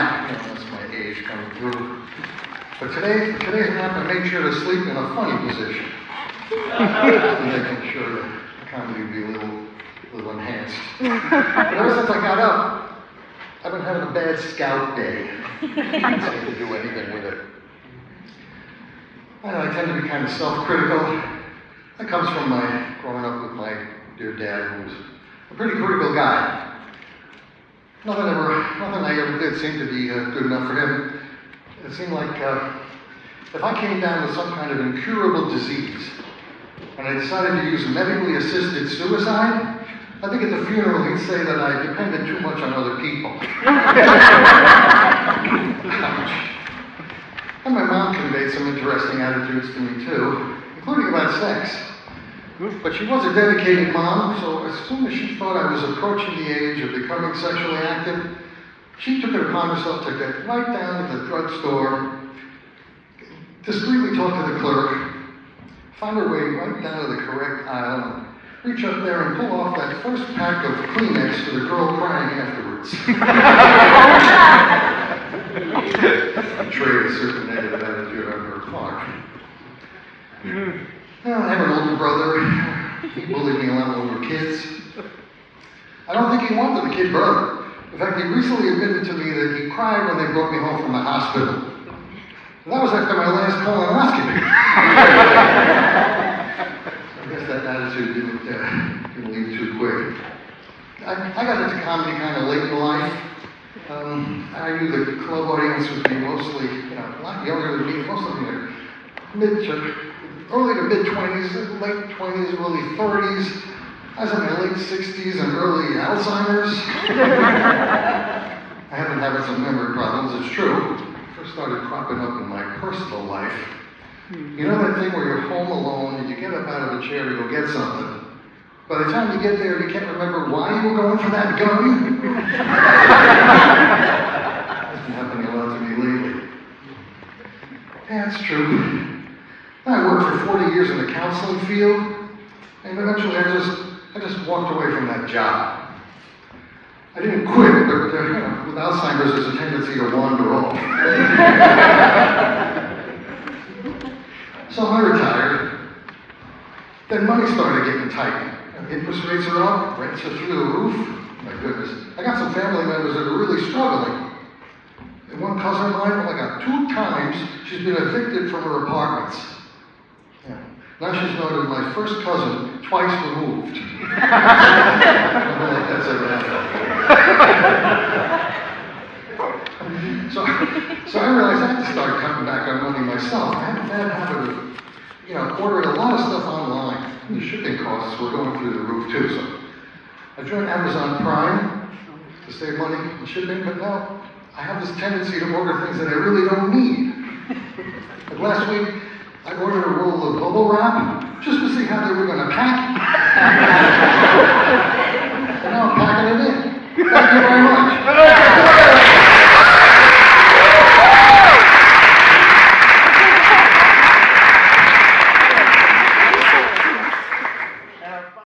nap. That's my age coming through. But for today's nap, I made sure to sleep in a funny position. Making sure the comedy would be a little enhanced. But ever since I got up, I've been having a bad scout day. I can't seem to do anything with it. I tend to be kind of self-critical. That comes from my growing up with my dear dad, who was a pretty critical guy. Nothing I ever did seemed to be good enough for him. It seemed like if I came down with some kind of incurable disease, and I decided to use medically assisted suicide, I think at the funeral he'd say that I depended too much on other people. And my mom conveyed some interesting attitudes to me too, including about sex. But she was a dedicated mom, so as soon as she thought I was approaching the age of becoming sexually active, she took it upon herself to get right down to the drugstore, discreetly talk to the clerk, find her way right down to the correct aisle, and reach up there and pull off that first pack of Kleenex for the girl crying afterwards. Betrayed a certain negative attitude on her part. I have an older brother. He bullied me along when we were kids. I don't think he wanted a kid brother. In fact, he recently admitted to me that he cried when they brought me home from the hospital. And that was after my last colonoscopy. I guess that attitude didn't leave too quick. I got into comedy kind of late in life. I knew the club audience would be mostly, a lot younger than me, most of them early to mid-20s, late 20s, early 30s. I was in my late 60s and early Alzheimer's. I have been having some memory problems, it's true. First started cropping up in my personal life. You know that thing where you're home alone and you get up out of a chair to go get something. By the time you get there, you can't remember why you were going for that gun. That's been happening a lot to me lately. Yeah, it's true. I worked for 40 years in the counseling field, and eventually I just walked away from that job. I didn't quit, but with Alzheimer's, there's a tendency to wander off. So I retired. Then money started getting tight. Interest rates are up, rents are through the roof. My goodness. I got some family members that are really struggling. And one cousin of mine, I got 2 times, she's been evicted from her apartments. Yeah. Now she's noted my first cousin, twice removed. I don't think that's ever happened. So I realized I had to start cutting back on money myself. I had a bad habit of, ordering a lot of stuff online. The shipping costs were going through the roof too. So I joined Amazon Prime to save money in shipping, but now I have this tendency to order things that I really don't need. Like last week, I ordered a roll of bubble wrap just to see how they were going to pack it.